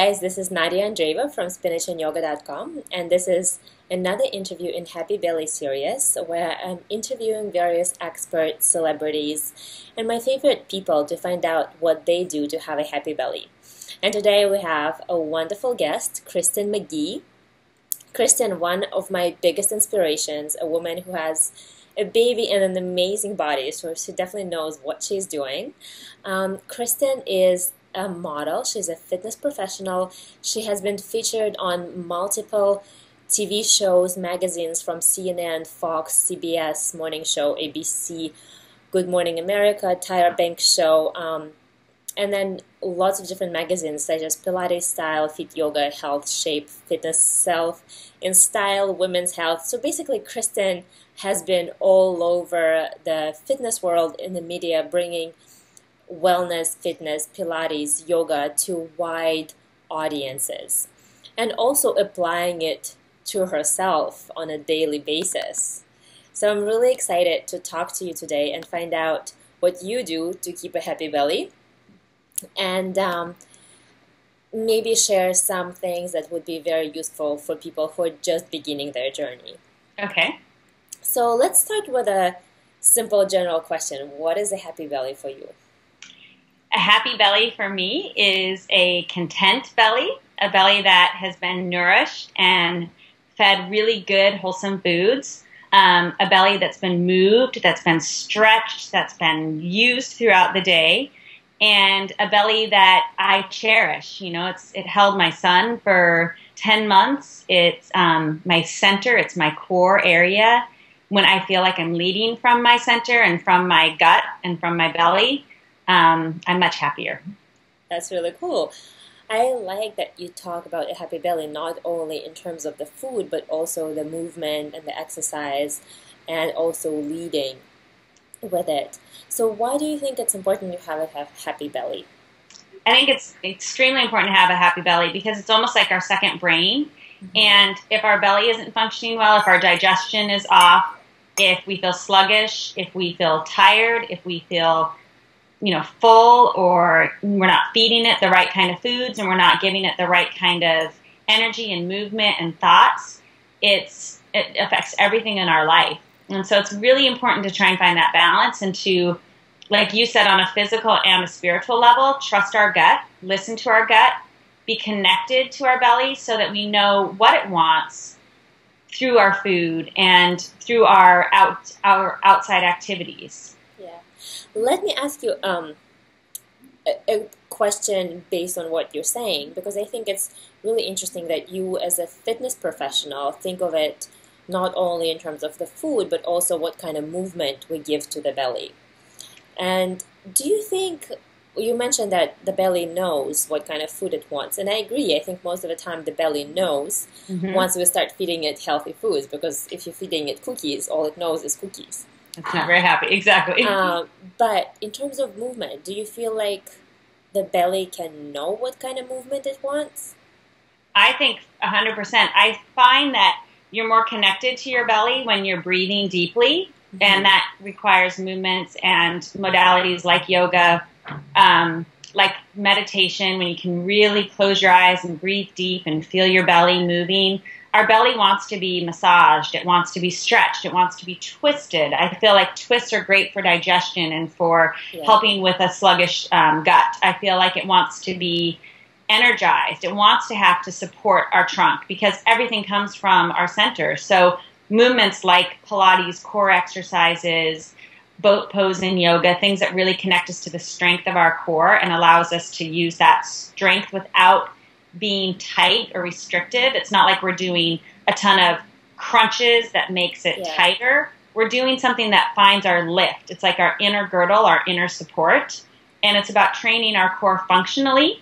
guys, this is Nadia Andreeva from spinachandyoga.com, and this is another interview in Happy Belly series where I'm interviewing various experts, celebrities, and my favorite people to find out what they do to have a happy belly. And today we have a wonderful guest, Kristin McGee. Kristin, one of my biggest inspirations, a woman who has a baby and an amazing body, so she definitely knows what she's doing. Kristin is a model. She's a fitness professional. She has been featured on multiple TV shows, magazines from CNN, Fox, CBS, Morning Show, ABC, Good Morning America, Tyra Banks Show, and then lots of different magazines such as Pilates Style, Fit Yoga, Health, Shape, Fitness, Self, In Style, Women's Health. So basically, Kristin has been all over the fitness world in the media, bringing wellness, fitness, Pilates, yoga to wide audiences, and also applying it to herself on a daily basis. So I'm really excited to talk to you today and find out what you do to keep a happy belly, and maybe share some things that would be very useful for people who are just beginning their journey. Okay. So let's start with a simple general question. What is a happy belly for you? A happy belly for me is a content belly, a belly that has been nourished and fed really good, wholesome foods, a belly that's been moved, that's been stretched, that's been used throughout the day, and a belly that I cherish. You know, it held my son for 10 months. It's my center, it's my core area. When I feel like I'm leading from my center and from my gut and from my belly, I'm much happier. That's really cool. I like that you talk about a happy belly not only in terms of the food, but also the movement and the exercise, and also leading with it. So why do you think it's important to have a happy belly? I think it's extremely important to have a happy belly because it's almost like our second brain. Mm-hmm. And if our belly isn't functioning well, if our digestion is off, if we feel sluggish, if we feel tired, if we feel full, or we're not feeding it the right kind of foods and we're not giving it the right kind of energy and movement and thoughts, it affects everything in our life. And so it's really important to try and find that balance and to, like you said, on a physical and a spiritual level, trust our gut, listen to our gut, be connected to our belly so that we know what it wants through our food and through our outside activities. Let me ask you a question based on what you're saying, because I think it's really interesting that you as a fitness professional think of it not only in terms of the food, but also what kind of movement we give to the belly. And do you think, you mentioned that the belly knows what kind of food it wants, and I agree. I think most of the time the belly knows once we start feeding it healthy foods, because if you're feeding it cookies, all it knows is cookies. It's not very happy, exactly. But in terms of movement, do you feel like the belly can know what kind of movement it wants? I think 100%. I find that you're more connected to your belly when you're breathing deeply, and that requires movements and modalities like yoga, like meditation, when you can really close your eyes and breathe deep and feel your belly moving. Our belly wants to be massaged. It wants to be stretched. It wants to be twisted. I feel like twists are great for digestion and for helping with a sluggish gut. I feel like it wants to be energized. It wants to have to support our trunk because everything comes from our center. So movements like Pilates, core exercises, boat pose in yoga, things that really connect us to the strength of our core and allows us to use that strength without being tight or restrictive. It's not like we're doing a ton of crunches that makes it tighter. We're doing something that finds our lift. It's like our inner girdle, our inner support, and it's about training our core functionally.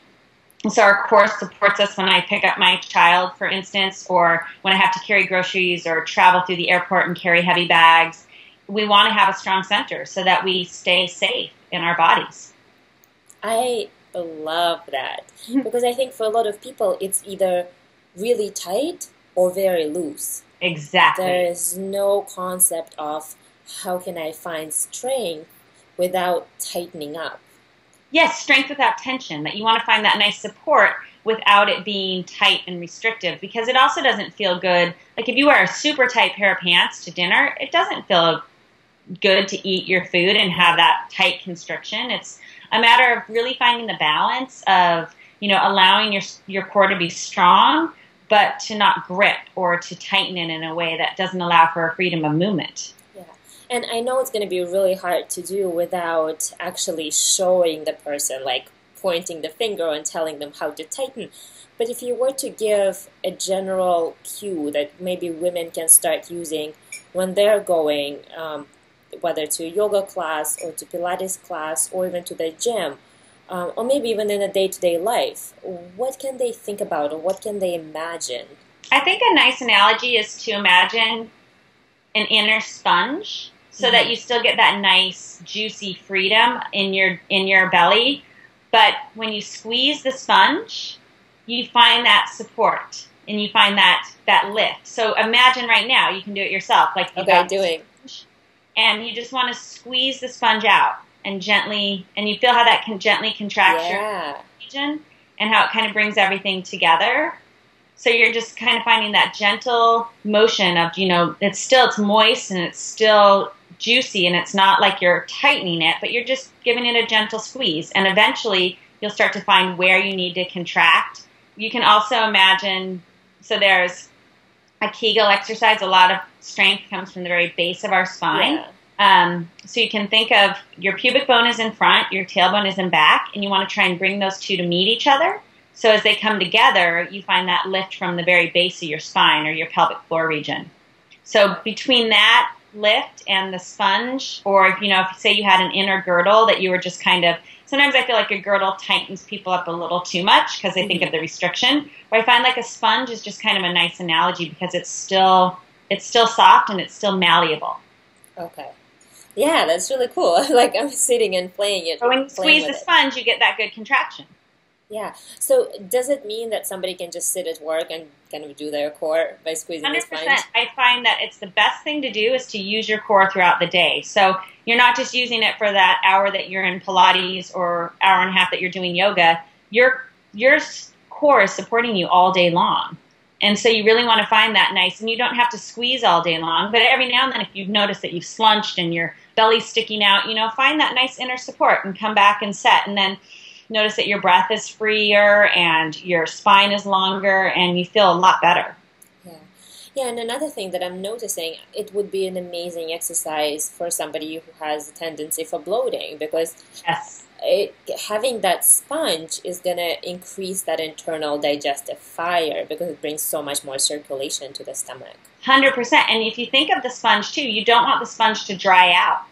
And so our core supports us when I pick up my child, for instance, or when I have to carry groceries or travel through the airport and carry heavy bags. We want to have a strong center so that we stay safe in our bodies. I love that, because I think for a lot of people it's either really tight or very loose. Exactly. There is no concept of how can I find strength without tightening up. Yes, strength without tension, that you want to find that nice support without it being tight and restrictive, because it also doesn't feel good. Like if you wear a super tight pair of pants to dinner, it doesn't feel good to eat your food and have that tight constriction. It's a matter of really finding the balance of, allowing your core to be strong, but to not grip or to tighten it in a way that doesn't allow for freedom of movement. Yeah. And I know it's going to be really hard to do without actually showing the person, like pointing the finger and telling them how to tighten. But if you were to give a general cue that maybe women can start using when they're going, whether to a yoga class or to Pilates class or even to the gym, or maybe even in a day-to-day life, what can they think about or what can they imagine? I think a nice analogy is to imagine an inner sponge so that you still get that nice, juicy freedom in your belly. But when you squeeze the sponge, you find that support and you find that lift. So imagine right now, you can do it yourself. Like doing. And you just want to squeeze the sponge out and gently, and you feel how that can gently contract your region and how it kind of brings everything together. So you're just kind of finding that gentle motion of, it's moist and it's still juicy and it's not like you're tightening it, but you're just giving it a gentle squeeze. And eventually you'll start to find where you need to contract. You can also imagine, so there's a Kegel exercise. A lot of strength comes from the very base of our spine. Yeah. So you can think of your pubic bone is in front, your tailbone is in back, and you want to try and bring those two to meet each other. So as they come together, you find that lift from the very base of your spine or your pelvic floor region. So between that lift and the sponge, or if say you had an inner girdle that you were just kind of, sometimes I feel like a girdle tightens people up a little too much because they think of the restriction. But I find like a sponge is just kind of a nice analogy because it's still soft and it's still malleable. Okay. Yeah, that's really cool. Like I'm sitting and playing it. But when you squeeze the sponge, you get that good contraction. Yeah. So does it mean that somebody can just sit at work and kind of do their core by squeezing 100%. the sponge? I find that it's the best thing to do is to use your core throughout the day. So you're not just using it for that hour that you're in Pilates or hour and a half that you're doing yoga. Your core is supporting you all day long. And so you really want to find that nice, and you don't have to squeeze all day long, but every now and then if you've noticed that you've slunched and your belly's sticking out, find that nice inner support and come back and set. And then notice that your breath is freer and your spine is longer and you feel a lot better. Yeah, and another thing that I'm noticing, it would be an amazing exercise for somebody who has a tendency for bloating because having that sponge is going to increase that internal digestive fire because it brings so much more circulation to the stomach. 100%. And if you think of the sponge too, you don't want the sponge to dry out.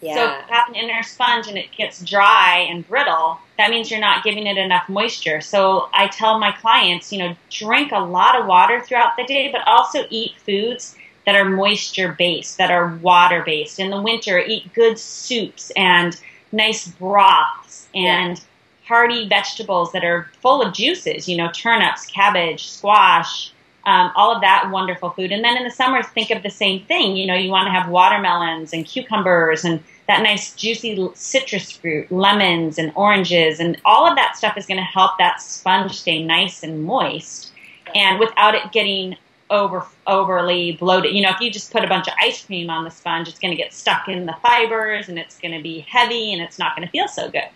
Yeah. So if you have an inner sponge and it gets dry and brittle, that means you're not giving it enough moisture. So I tell my clients, drink a lot of water throughout the day, but also eat foods that are moisture-based, that are water-based. In the winter, eat good soups and nice broths and hearty vegetables that are full of juices, turnips, cabbage, squash, all of that wonderful food. And then in the summer, think of the same thing. You want to have watermelons and cucumbers and that nice juicy citrus fruit, lemons and oranges, and all of that stuff is going to help that sponge stay nice and moist and without it getting overly bloated. If you just put a bunch of ice cream on the sponge, it's going to get stuck in the fibers and it's going to be heavy and it's not going to feel so good.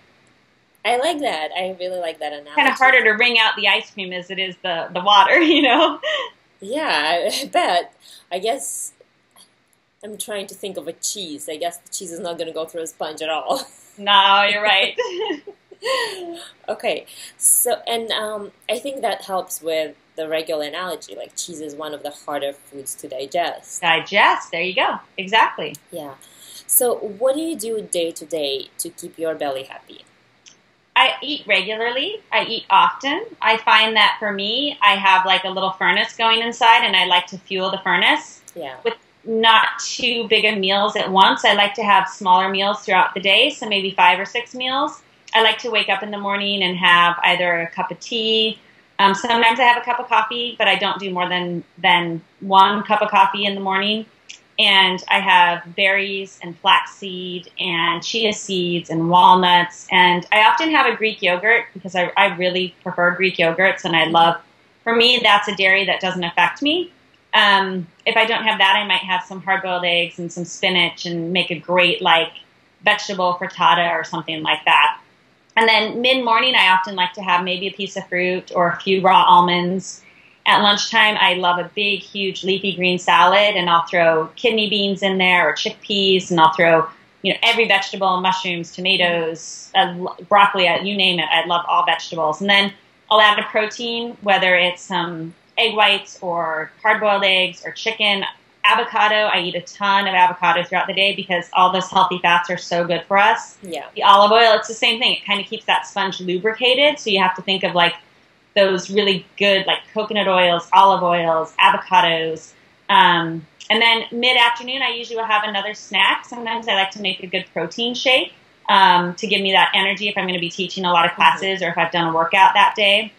I like that. I really like that analogy. Kind of harder to wring out the ice cream as it is the water, Yeah, I bet. I guess I'm trying to think of a cheese. I guess the cheese is not going to go through a sponge at all. No, you're right. Okay. So, and I think that helps with the regular analogy. Like cheese is one of the harder foods to digest. There you go. Exactly. Yeah. So what do you do day to day to keep your belly happy? I eat regularly. I eat often. I find that for me, I have like a little furnace going inside and I like to fuel the furnace with not too big of meals at once. I like to have smaller meals throughout the day, so maybe 5 or 6 meals. I like to wake up in the morning and have either a cup of tea. Sometimes I have a cup of coffee, but I don't do more than 1 cup of coffee in the morning. And I have berries and flaxseed and chia seeds and walnuts. And I often have a Greek yogurt because I really prefer Greek yogurts, and I love, for me, that's a dairy that doesn't affect me. If I don't have that, I might have some hard-boiled eggs and some spinach and make a great, like, vegetable frittata or something like that. And then mid-morning, I often like to have maybe a piece of fruit or a few raw almonds. At lunchtime, I love a big, huge leafy green salad, and I'll throw kidney beans in there or chickpeas, and I'll throw, you know, every vegetable, mushrooms, tomatoes, broccoli, you name it. I love all vegetables. And then I'll add a protein, whether it's some egg whites or hard-boiled eggs or chicken. Avocado, I eat a ton of avocado throughout the day because all those healthy fats are so good for us. Yeah. The olive oil, it's the same thing. It kind of keeps that sponge lubricated, so you have to think of like those really good like coconut oils, olive oils, avocados. And then mid-afternoon, I usually will have another snack. Sometimes I like to make a good protein shake to give me that energy if I'm going to be teaching a lot of classes or if I've done a workout that day.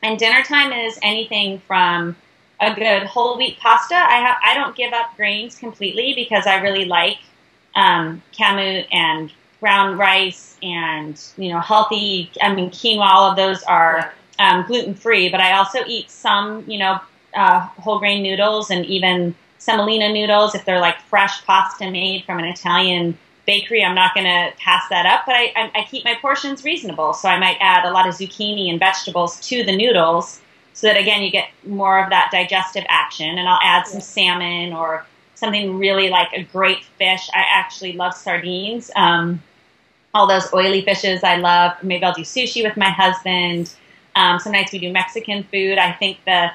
And dinner time is anything from a good whole wheat pasta. I don't give up grains completely because I really like kamut and brown rice and, you know, healthy. I mean, quinoa, all of those are gluten-free, but I also eat some, you know, whole grain noodles and even semolina noodles if they're like fresh pasta made from an Italian bakery. I'm not going to pass that up, but I keep my portions reasonable. So I might add a lot of zucchini and vegetables to the noodles so that, again, you get more of that digestive action. And I'll add some salmon or something really like a great fish. I actually love sardines. All those oily fishes I love. Maybe I'll do sushi with my husband. Some nights we do Mexican food. I think the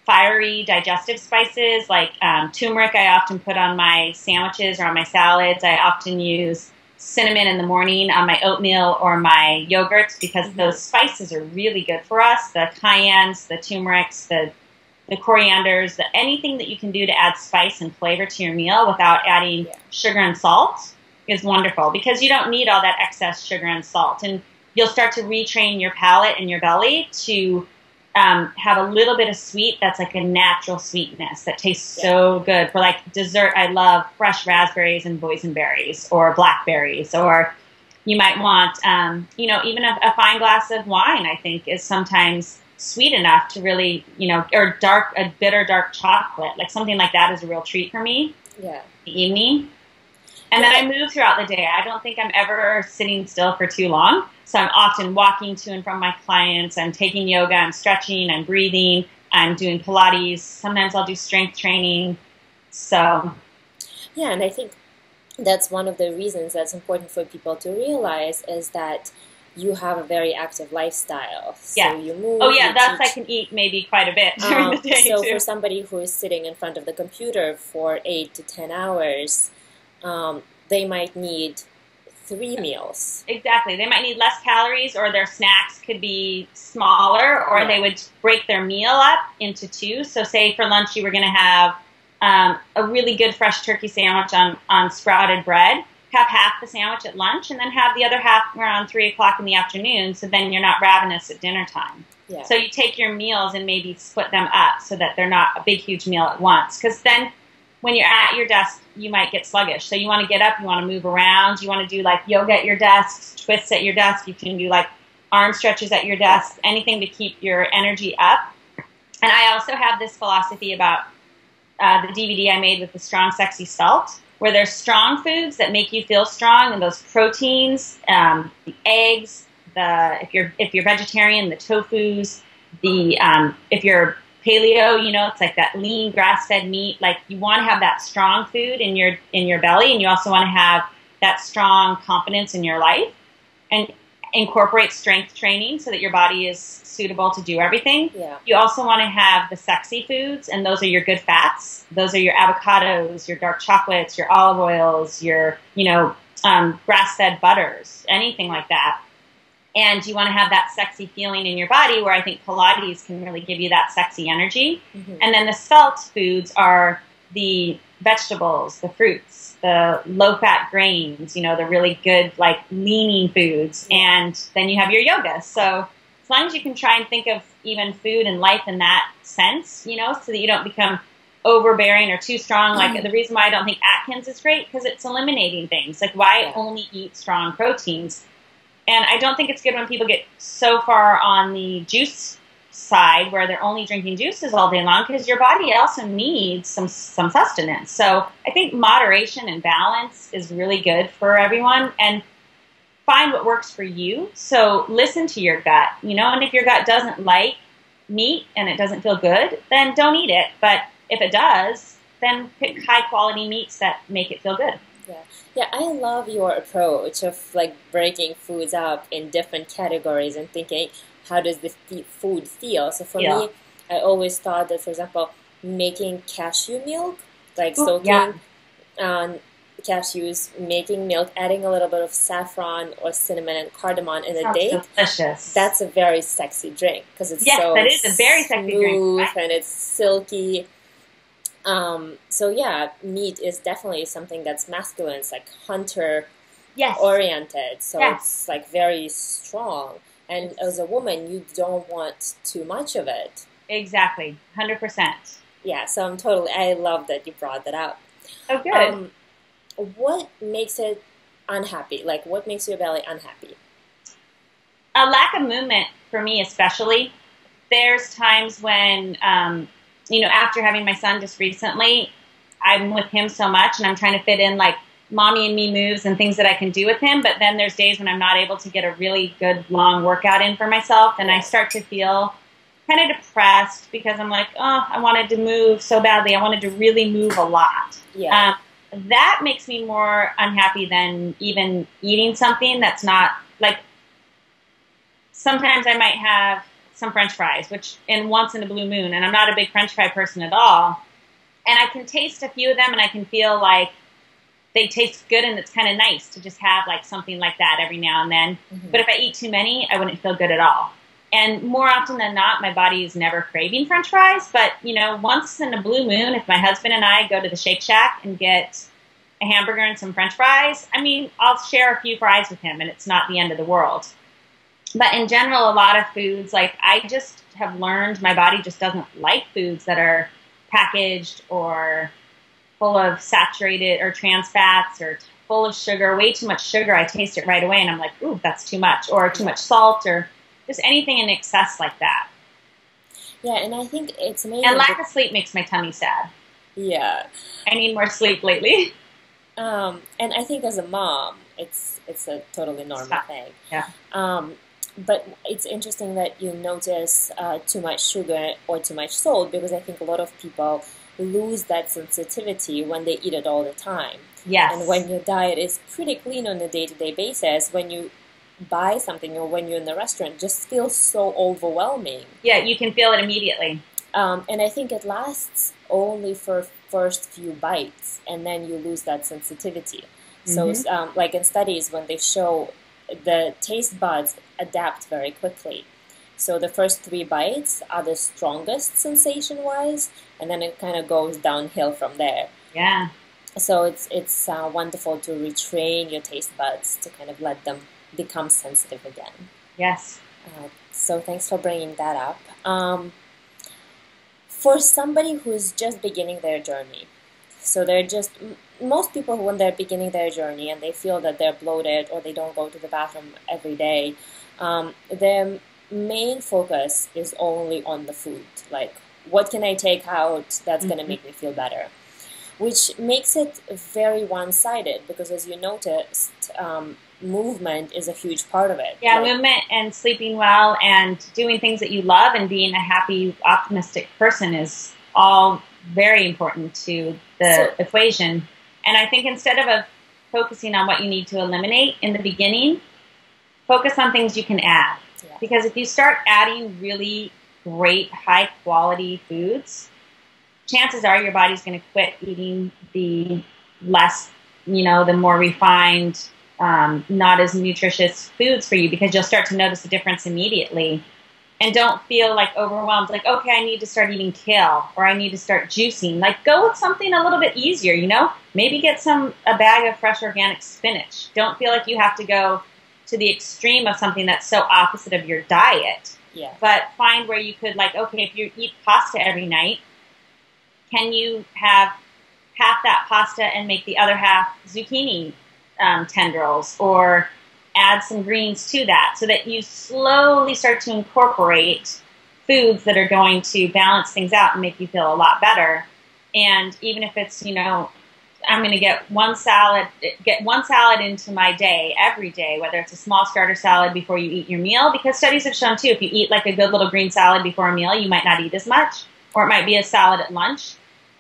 fiery digestive spices like turmeric I often put on my sandwiches or on my salads. I often use cinnamon in the morning on my oatmeal or my yogurts because those spices are really good for us. The cayennes, the turmerics, the corianders, anything that you can do to add spice and flavor to your meal without adding sugar and salt is wonderful because you don't need all that excess sugar and salt. And you'll start to retrain your palate and your belly to have a little bit of sweet that's like a natural sweetness that tastes so good. For like dessert, I love fresh raspberries and boysenberries or blackberries, or you might want, you know, even a fine glass of wine, I think, is sometimes sweet enough to really, you know, or a bitter dark chocolate, like something like that is a real treat for me. Yeah. In the evening. And then I move throughout the day. I don't think I'm ever sitting still for too long. So I'm often walking to and from my clients. I'm taking yoga. I'm stretching. I'm breathing. I'm doing Pilates. Sometimes I'll do strength training. So. Yeah, and I think that's one of the reasons that's important for people to realize is that you have a very active lifestyle. So you move. Oh, yeah, I can eat maybe quite a bit during the day, so too. for somebody who is sitting in front of the computer for 8 to 10 hours, they might need 3 meals. Exactly. They might need less calories, or their snacks could be smaller, or they would break their meal up into 2. So say for lunch you were going to have a really good fresh turkey sandwich on sprouted bread. Have half the sandwich at lunch, and then have the other half around 3 o'clock in the afternoon, so then you're not ravenous at dinner time. Yeah. So you take your meals and maybe split them up so that they're not a big, huge meal at once. Because then when you're at your desk, you might get sluggish. So you want to get up, you want to move around, you want to do like yoga at your desk, twists at your desk, you can do like arm stretches at your desk, anything to keep your energy up. And I also have this philosophy about the DVD I made with the Strong, Sexy Svelte, where there's strong foods that make you feel strong, and those proteins, the eggs, if you're vegetarian, the tofus, if you're paleo, you know, it's like that lean grass-fed meat. Like you want to have that strong food in your belly, and you also want to have that strong confidence in your life, and incorporate strength training so that your body is suitable to do everything. Yeah. You also want to have the sexy foods, and those are your good fats. Those are your avocados, your dark chocolates, your olive oils, your, grass-fed butters, anything like that. And you want to have that sexy feeling in your body, where I think Pilates can really give you that sexy energy. Mm-hmm. And then the svelte foods are the vegetables, the fruits, the low-fat grains, the really good, like, leaning foods. And then you have your yoga. So as long as you can try and think of even food and life in that sense, so that you don't become overbearing or too strong. Like the reason why I don't think Atkins is great, because it's eliminating things. Like why only eat strong proteins? And I don't think it's good when people get so far on the juice side where they're only drinking juices all day long, because your body also needs some sustenance. So I think moderation and balance is really good for everyone, and find what works for you. So listen to your gut, and if your gut doesn't like meat and it doesn't feel good, then don't eat it. But if it does, then pick high quality meats that make it feel good. Yeah, I love your approach of like breaking foods up in different categories and thinking, how does the food feel? So for me, I always thought that, for example, making cashew milk, like soaking cashews, making milk, adding a little bit of saffron or cinnamon and cardamom in a day. Delicious. That's a very sexy drink because it's so that is a very sexy smooth drink, and it's silky. So yeah, meat is definitely something that's masculine. It's like hunter oriented. So it's like very strong. And as a woman, you don't want too much of it. Exactly. 100%. Yeah. So I love that you brought that up. Oh, good. What makes it unhappy? Like, what makes your belly unhappy? A lack of movement for me, especially. There's times when, after having my son just recently, I'm with him so much and I'm trying to fit in like mommy and me moves and things that I can do with him. But then there's days when I'm not able to get a really good long workout in for myself. And I start to feel kind of depressed because I'm like, oh, I wanted to move so badly. I wanted to really move a lot. Yeah. That makes me more unhappy than even eating something that's not, like, sometimes I might have some French fries, once in a blue moon, and I'm not a big French fry person at all, and I can taste a few of them, and I can feel like they taste good, and it's kind of nice to just have, like, something like that every now and then. Mm-hmm. But if I eat too many, I wouldn't feel good at all. And more often than not, my body is never craving French fries. But, once in a blue moon, if my husband and I go to the Shake Shack and get a hamburger and some French fries, I'll share a few fries with him, and it's not the end of the world. But in general, a lot of foods, like I just have learned my body just doesn't like foods that are packaged or full of saturated or trans fats or full of sugar, way too much sugar. I taste it right away, and I'm like, ooh, that's too much, or too much salt, or just anything in excess like that. Yeah, and I think it's amazing. And lack of sleep makes my tummy sad. Yeah. I need more sleep lately. And I think as a mom, it's a totally normal thing. Yeah. But it's interesting that you notice too much sugar or too much salt, because I think a lot of people lose that sensitivity when they eat it all the time. Yes. And when your diet is pretty clean on a day-to-day basis, when you buy something or when you're in the restaurant, it just feels so overwhelming. Yeah, you can feel it immediately. And I think it lasts only for first few bites, and then you lose that sensitivity. Mm-hmm. So like in studies, when they show the taste buds adapt very quickly. So the first 3 bites are the strongest sensation-wise, and then it kind of goes downhill from there. Yeah. So it's wonderful to retrain your taste buds to kind of let them become sensitive again. Yes. So thanks for bringing that up. For somebody who's just beginning their journey, so most people when they're beginning their journey and they feel that they're bloated or they don't go to the bathroom every day, their main focus is only on the food. Like, what can I take out that's going to make me feel better? Which makes it very one-sided, because as you noticed, movement is a huge part of it. Yeah, movement and sleeping well and doing things that you love and being a happy, optimistic person is all very important to the equation. And I think instead of focusing on what you need to eliminate in the beginning, focus on things you can add. Yeah. Because if you start adding really great, high-quality foods, chances are your body's going to quit eating the less, the more refined, not as nutritious foods for you, because you'll start to notice the difference immediately. And don't feel like overwhelmed, like, okay, I need to start eating kale, or I need to start juicing. Like, go with something a little bit easier, Maybe get a bag of fresh organic spinach. Don't feel like you have to go to the extreme of something that's so opposite of your diet. Yeah. But find where you could, like, okay, if you eat pasta every night, can you have half that pasta and make the other half zucchini tendrils, or add some greens to that, so that you slowly start to incorporate foods that are going to balance things out and make you feel a lot better. And even if it's, I'm going to get one salad into my day every day, whether it's a small starter salad before you eat your meal, because studies have shown too, if you eat like a good little green salad before a meal, you might not eat as much, or it might be a salad at lunch.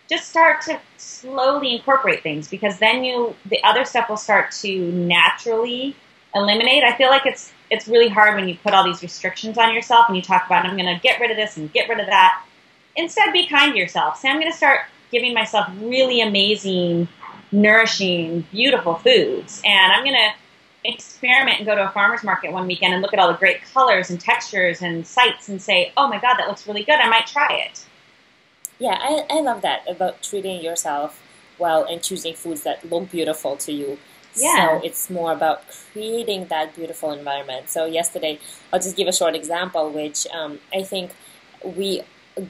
Just start to slowly incorporate things, because then the other stuff will start to naturally eliminate. I feel like it's really hard when you put all these restrictions on yourself and you talk about, I'm going to get rid of this and get rid of that. Instead, be kind to yourself. Say, I'm going to start giving myself really amazing, nourishing, beautiful foods. And I'm going to experiment and go to a farmer's market one weekend and look at all the great colors and textures and sights and say, oh my God, that looks really good. I might try it. Yeah, I love that, about treating yourself well and choosing foods that look beautiful to you. Yeah. So it's more about creating that beautiful environment. So yesterday, I'll just give a short example, which I think we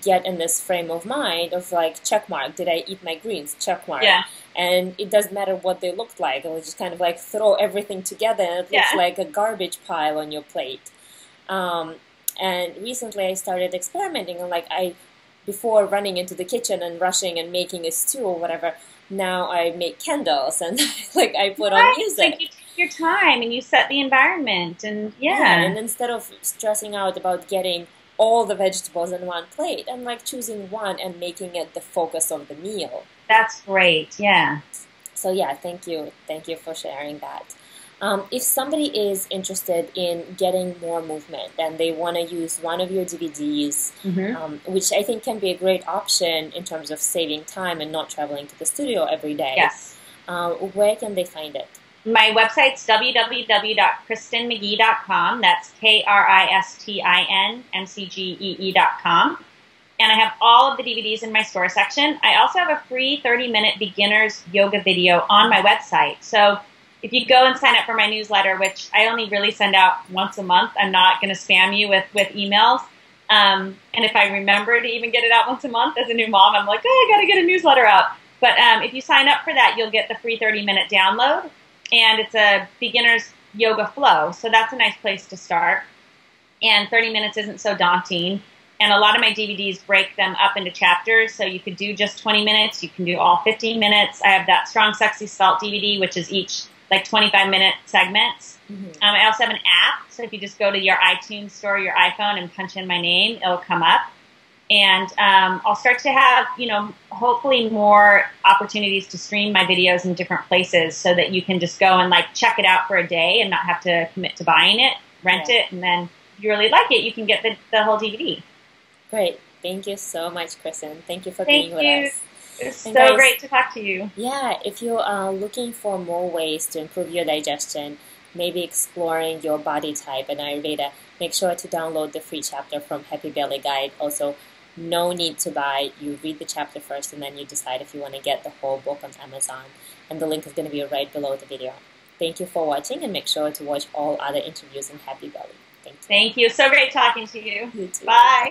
get in this frame of mind of like, check mark, did I eat my greens? Check mark. Yeah. And it doesn't matter what they looked like. It was just kind of like throw everything together and it looks like a garbage pile on your plate. And recently I started experimenting, and before running into the kitchen and rushing and making a stew or whatever, now I make candles and I put on music. Like you take your time and you set the environment, and and instead of stressing out about getting all the vegetables in one plate, I'm choosing one and making it the focus of the meal. That's great. Yeah. So yeah, thank you for sharing that. If somebody is interested in getting more movement and they want to use one of your DVDs, which I think can be a great option in terms of saving time and not traveling to the studio every day, where can they find it? My website's www.KristinMcGee.com. That's KristinMcGee.com. And I have all of the DVDs in my store section. I also have a free 30-minute beginner's yoga video on my website. So if you go and sign up for my newsletter, which I only really send out once a month, I'm not going to spam you with emails. And if I remember to even get it out once a month as a new mom, I'm like, oh, I got to get a newsletter out. But if you sign up for that, you'll get the free 30-minute download. And it's a beginner's yoga flow. So that's a nice place to start. And 30 minutes isn't so daunting. And a lot of my DVDs break them up into chapters. So you could do just 20 minutes. You can do all 15 minutes. I have that Strong, Sexy, Svelte DVD, which is each 25-minute segments. I also have an app. So if you just go to your iTunes store, your iPhone, and punch in my name, it'll come up. And I'll start to have, hopefully more opportunities to stream my videos in different places, so that you can just go and check it out for a day and not have to commit to buying it, rent it, and then if you really like it, you can get the whole DVD. Great. Thank you so much, Kristin. Thank you for being with us. It's so great to talk to you. Yeah, if you are looking for more ways to improve your digestion, maybe exploring your body type and Ayurveda, make sure to download the free chapter from Happy Belly Guide. Also, no need to buy. You read the chapter first and then you decide if you want to get the whole book on Amazon. And the link is going to be right below the video. Thank you for watching, and make sure to watch all other interviews in Happy Belly. Thank you. Thank you. So great talking to you. You too. Bye.